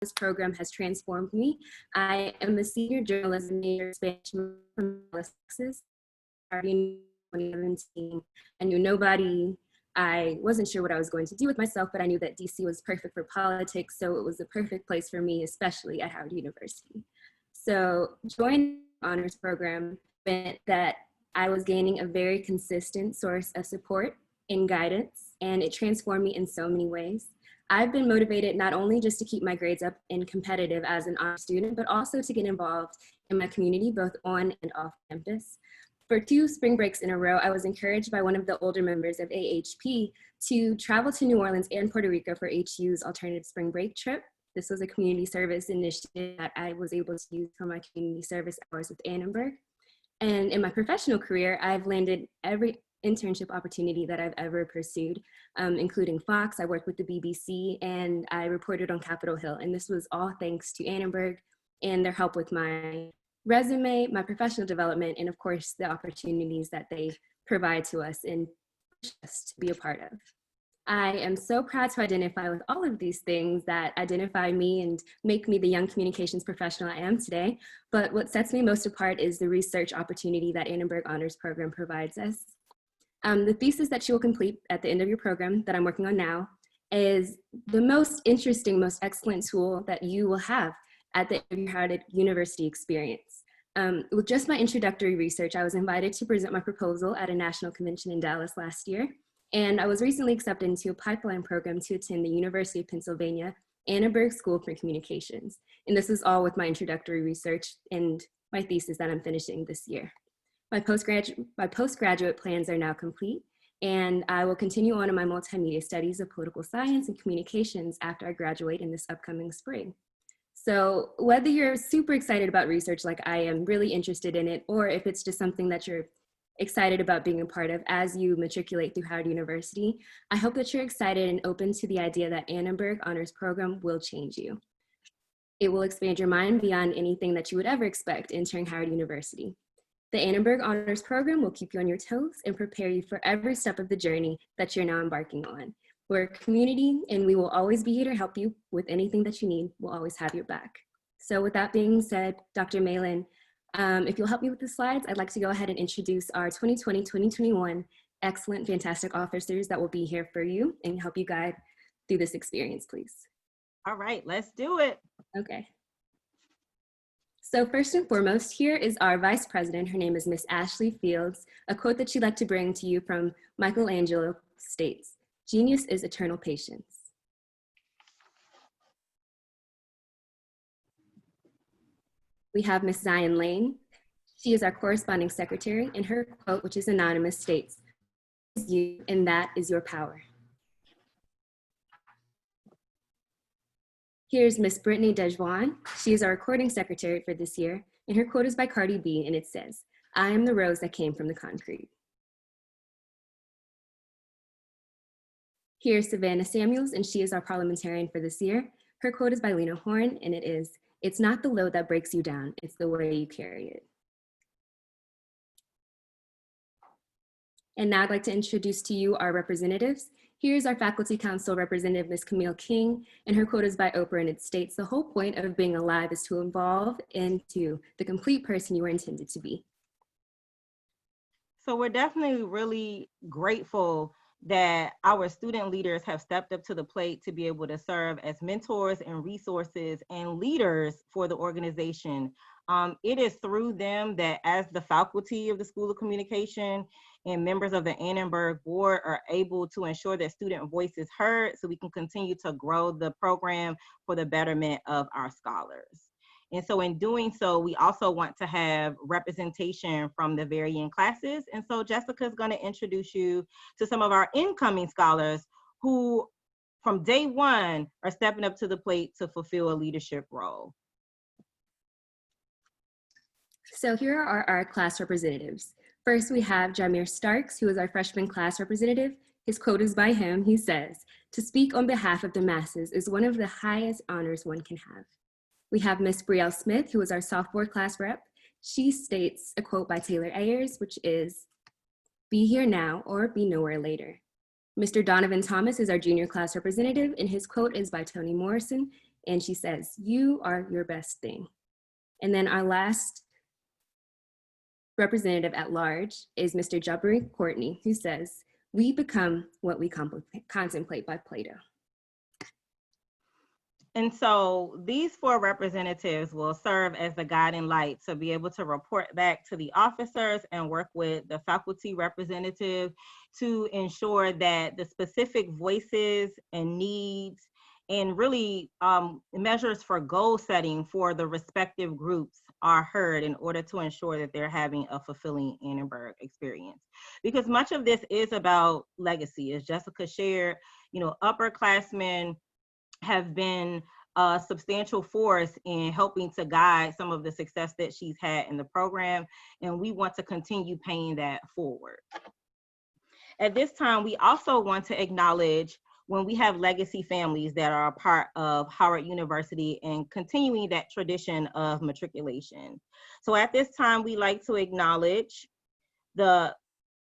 This program has transformed me. I am a senior journalism major Spanish from Texas, starting in 2017. I knew nobody. I wasn't sure what I was going to do with myself, but I knew that DC was perfect for politics, so it was the perfect place for me, especially at Howard University. So joining the honors program meant that I was gaining a very consistent source of support and guidance, and it transformed me in so many ways. I've been motivated not only just to keep my grades up and competitive as an honors student, but also to get involved in my community, both on and off campus. For 2 spring breaks in a row, I was encouraged by one of the older members of AHP to travel to New Orleans and Puerto Rico for HU's alternative spring break trip. This was a community service initiative that I was able to use for my community service hours with Annenberg. And in my professional career, I've landed every internship opportunity that I've ever pursued, including Fox. I worked with the BBC and I reported on Capitol Hill. And this was all thanks to Annenberg and their help with my resume, my professional development, and of course, the opportunities that they provide to us and just to be a part of. I am so proud to identify with all of these things that identify me and make me the young communications professional I am today. But what sets me most apart is the research opportunity that Annenberg Honors Program provides us. The thesis that you will complete at the end of your program that I'm working on now is the most interesting, most excellent tool that you will have at the end of your Howard University experience. With just my introductory research, I was invited to present my proposal at a national convention in Dallas last year. And I was recently accepted into a pipeline program to attend the University of Pennsylvania Annenberg School for Communications. And this is all with my introductory research and my thesis that I'm finishing this year. My postgraduate plans are now complete, and I will continue on in my multimedia studies of political science and communications after I graduate in this upcoming spring. So whether you're super excited about research like I am, really interested in it, or if it's just something that you're excited about being a part of as you matriculate through Howard University, I hope that you're excited and open to the idea that Annenberg Honors Program will change you. It will expand your mind beyond anything that you would ever expect entering Howard University. The Annenberg Honors Program will keep you on your toes and prepare you for every step of the journey that you're now embarking on. We're a community and we will always be here to help you with anything that you need. We'll always have your back. So with that being said, Dr. Malin, if you'll help me with the slides, I'd like to go ahead and introduce our 2020-2021 excellent, fantastic officers that will be here for you and help you guide through this experience, please. All right, let's do it. Okay. So first and foremost, here is our Vice President. Her name is Miss Ashley Fields. A quote that she'd like to bring to you from Michelangelo states, "Genius is eternal patience." We have Miss Zion Lane. She is our corresponding secretary, and her quote, which is anonymous, states, "Is you, and that is your power." Here's Miss Brittany Dejuan. She is our recording secretary for this year, and her quote is by Cardi B, and it says, "I am the rose that came from the concrete." Here's Savannah Samuels, and she is our parliamentarian for this year. Her quote is by Lena Horne, and it is, "It's not the load that breaks you down, it's the way you carry it." And now I'd like to introduce to you our representatives. Here's our Faculty Council representative, Ms. Camille King, and her quote is by Oprah, and it states, "The whole point of being alive is to evolve into the complete person you were intended to be." So we're definitely really grateful that our student leaders have stepped up to the plate to be able to serve as mentors and resources and leaders for the organization. It is through them that as the faculty of the School of Communication and members of the Annenberg Board are able to ensure that student voice is heard so we can continue to grow the program for the betterment of our scholars. And so in doing so, we also want to have representation from the varying classes. And so Jessica is going to introduce you to some of our incoming scholars who from day one are stepping up to the plate to fulfill a leadership role. So here are our class representatives. First, we have Jameer Starks, who is our freshman class representative. His quote is by him. He says, "To speak on behalf of the masses is one of the highest honors one can have." We have Miss Brielle Smith, who is our sophomore class rep. She states a quote by Taylor Ayers, which is, "Be here now or be nowhere later." Mr. Donovan Thomas is our junior class representative, and his quote is by Toni Morrison. And she says, "You are your best thing." And then our last representative at large is Mr. Jabari Courtney, who says, "We become what we contemplate" by Plato. And so these 4 representatives will serve as the guiding light to be able to report back to the officers and work with the faculty representative to ensure that the specific voices and needs and really measures for goal setting for the respective groups are heard in order to ensure that they're having a fulfilling Annenberg experience. Because much of this is about legacy. As Jessica shared, upperclassmen have been a substantial force in helping to guide some of the success that she's had in the program, and we want to continue paying that forward. At this time, we also want to acknowledge when we have legacy families that are a part of Howard University and continuing that tradition of matriculation. So at this time, we like to acknowledge the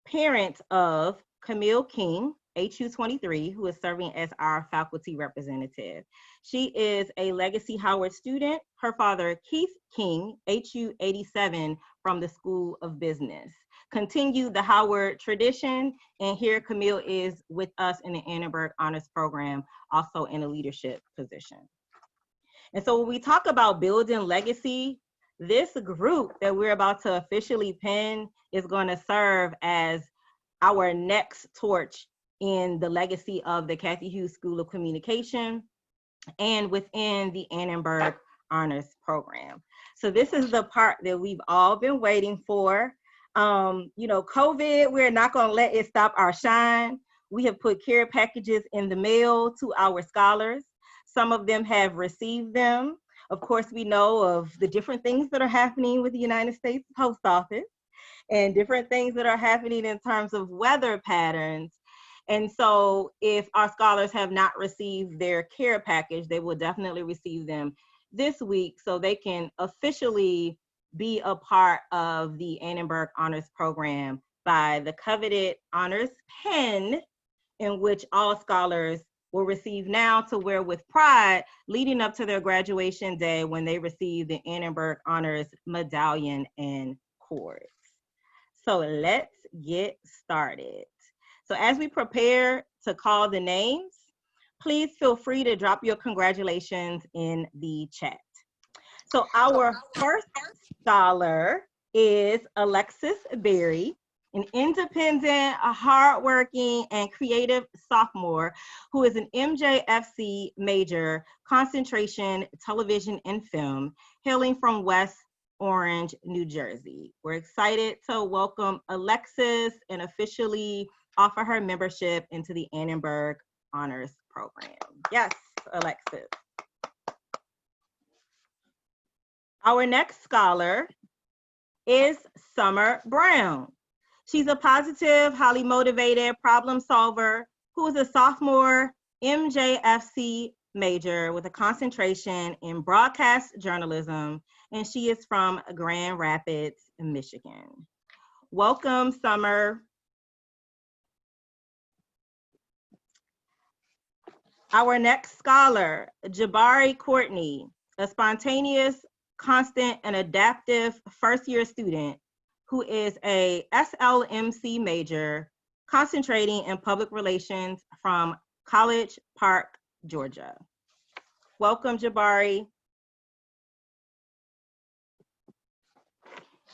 parent of Camille King, HU23, who is serving as our faculty representative. She is a Legacy Howard student. Her father, Keith King, HU87, from the School of Business. Continue the Howard tradition, and here Camille is with us in the Annenberg Honors Program, also in a leadership position. And so when we talk about building legacy, this group that we're about to officially pin is going to serve as our next torch in the legacy of the Cathy Hughes School of Communication and within the Annenberg Honors Program. So this is the part that we've all been waiting for. COVID, we're not going to let it stop our shine. We have put care packages in the mail to our scholars. Some of them have received them. Of course, we know of the different things that are happening with the United States Post Office and different things that are happening in terms of weather patterns. And so if our scholars have not received their care package, they will definitely receive them this week so they can officially be a part of the Annenberg Honors Program by the coveted honors pen, in which all scholars will receive now to wear with pride leading up to their graduation day when they receive the Annenberg Honors medallion and cords. So let's get started. So as we prepare to call the names, please feel free to drop your congratulations in the chat. So our first scholar is Alexis Berry, an independent, hardworking, and creative sophomore who is an MJFC major, concentration, television, and film, hailing from West Orange, New Jersey. We're excited to welcome Alexis and officially offer her membership into the Annenberg Honors Program. Yes, Alexis. Our next scholar is Summer Brown. She's a positive, highly motivated problem solver who is a sophomore MJFC major with a concentration in broadcast journalism, and she is from Grand Rapids, Michigan. Welcome, Summer. Our next scholar, Jabari Courtney, a spontaneous, constant, and adaptive first-year student who is a SLMC major, concentrating in public relations from College Park, Georgia. Welcome, Jabari.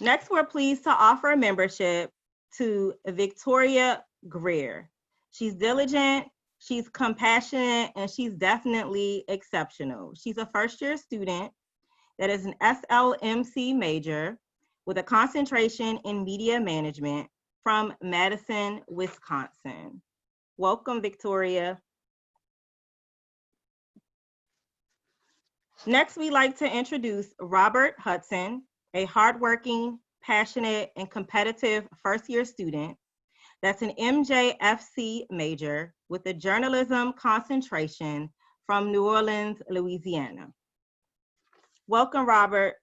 Next, we're pleased to offer membership to Victoria Greer. She's diligent, she's compassionate, and she's definitely exceptional. She's a first-year student that is an SLMC major with a concentration in media management from Madison, Wisconsin. Welcome, Victoria. Next, we'd like to introduce Robert Hudson, a hardworking, passionate, and competitive first-year student that's an MJFC major with a journalism concentration from New Orleans, Louisiana. Welcome, Robert.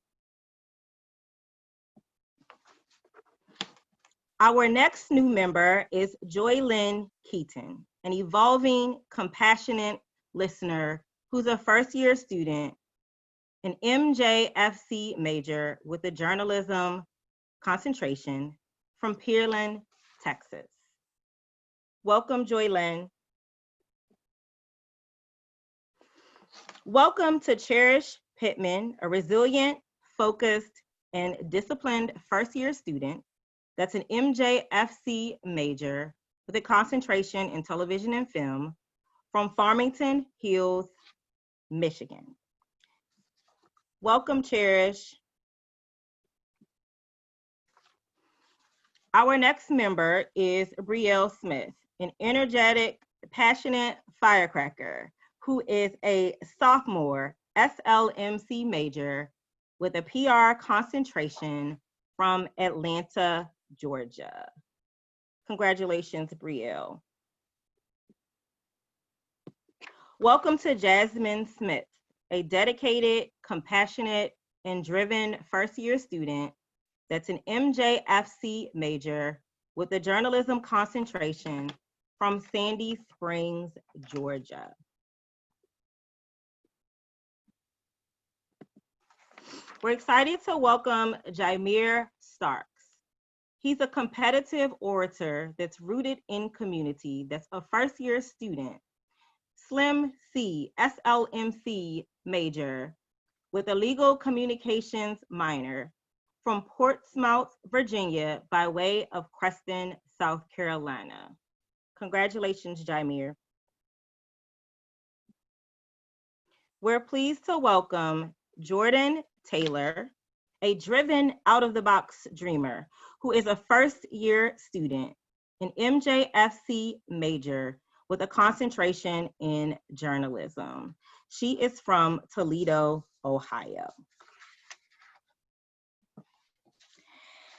Our next new member is Joy Lynn Keaton, an evolving, compassionate listener who's a first-year student, an MJFC major with a journalism concentration from Pearland, Texas. Welcome, Joylyn. Welcome to Cherish Pittman, a resilient, focused, and disciplined first-year student that's an MJFC major with a concentration in television and film from Farmington Hills, Michigan. Welcome, Cherish. Our next member is Brielle Smith, an energetic, passionate firecracker who is a sophomore SLMC major with a PR concentration from Atlanta, Georgia. Congratulations, Brielle. Welcome to Jasmine Smith, a dedicated, compassionate, and driven first-year student that's an MJFC major with a journalism concentration from Sandy Springs, Georgia. We're excited to welcome Jaimir Starks. He's a competitive orator that's rooted in community, that's a first-year student, Slim C, SLMC major with a legal communications minor from Portsmouth, Virginia, by way of Creston, South Carolina. Congratulations, Jaimir. We're pleased to welcome Jordan Taylor, a driven out-of-the-box dreamer who is a first-year student, an MJFC major with a concentration in journalism. She is from Toledo, Ohio.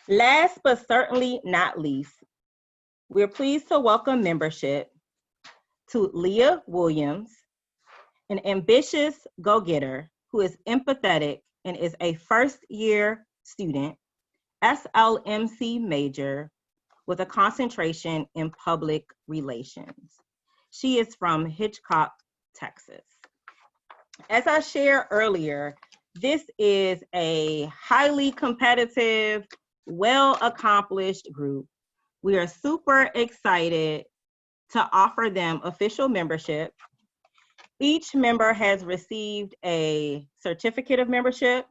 Last but certainly not least, we're pleased to welcome membership to Leah Williams, an ambitious go-getter who is empathetic and is a first-year student, SLMC major with a concentration in public relations. She is from Hitchcock, Texas. As I shared earlier, this is a highly competitive, well-accomplished group. We are super excited to offer them official membership. Each member has received a certificate of membership.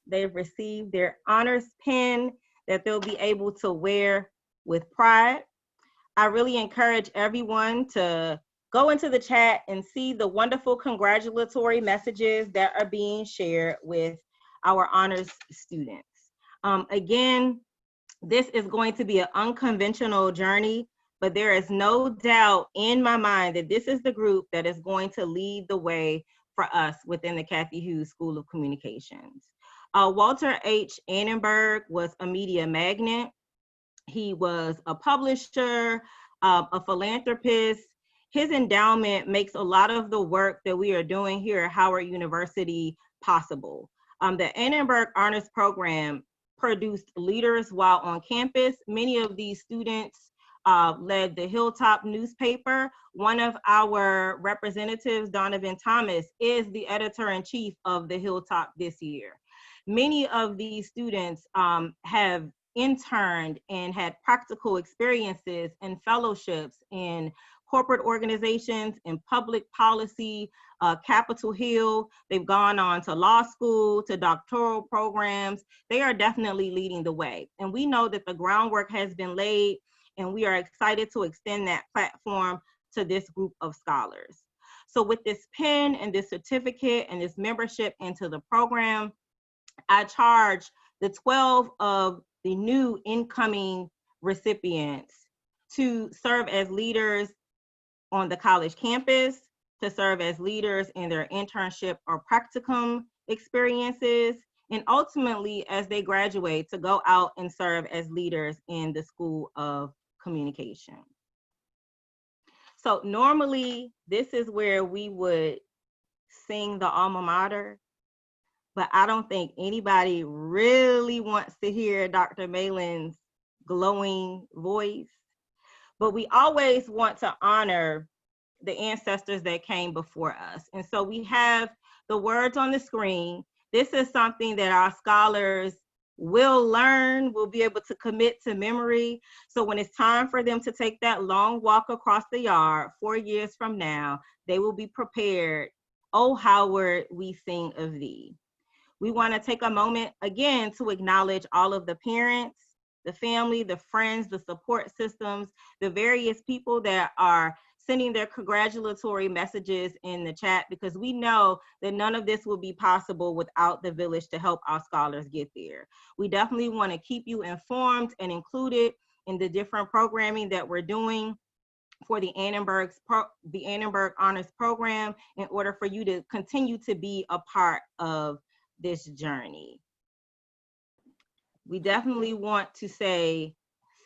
They've received their honors pin that they'll be able to wear with pride. I really encourage everyone to go into the chat and see the wonderful congratulatory messages that are being shared with our honors students. Again, this is going to be an unconventional journey, but there is no doubt in my mind that this is the group that is going to lead the way for us within the Cathy Hughes School of Communications. Walter H. Annenberg was a media magnate. He was a publisher, a philanthropist. His endowment makes a lot of the work that we are doing here at Howard University possible. The Annenberg Honors Program produced leaders while on campus. Many of these students led the Hilltop newspaper. One of our representatives, Donovan Thomas, is the editor-in-chief of the Hilltop this year. Many of these students have interned and had practical experiences and fellowships in corporate organizations, in public policy, Capitol Hill. They've gone on to law school, to doctoral programs. They are definitely leading the way. And we know that the groundwork has been laid, and we are excited to extend that platform to this group of scholars. So with this pin and this certificate and this membership into the program, I charge the 12 of the new incoming recipients to serve as leaders on the college campus, to serve as leaders in their internship or practicum experiences, and ultimately as they graduate to go out and serve as leaders in the School of Communication. So normally this is where we would sing the alma mater, but I don't think anybody really wants to hear Dr. Malin's glowing voice. But we always want to honor the ancestors that came before us. And so we have the words on the screen. This is something that our scholars will learn, will be able to commit to memory. So when it's time for them to take that long walk across the yard 4 years from now, they will be prepared. Oh, Howard, we sing of thee. We want to take a moment again to acknowledge all of the parents, the family, the friends, the support systems, the various people that are sending their congratulatory messages in the chat, because we know that none of this will be possible without the village to help our scholars get there. We definitely want to keep you informed and included in the different programming that we're doing for the Annenberg Honors Program in order for you to continue to be a part of this journey. We definitely want to say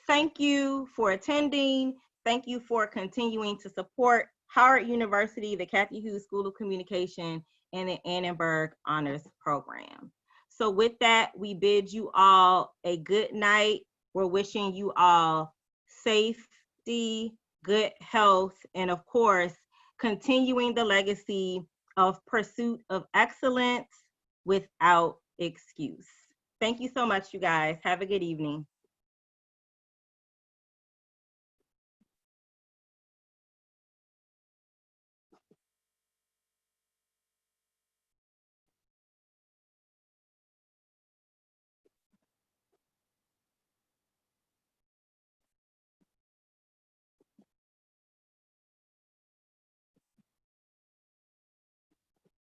thank you for attending. Thank you for continuing to support Howard University, the Cathy Hughes School of Communication, and the Annenberg Honors Program. So with that, we bid you all a good night. We're wishing you all safety, good health, and of course, continuing the legacy of pursuit of excellence without excuse. Thank you so much, you guys. Have a good evening.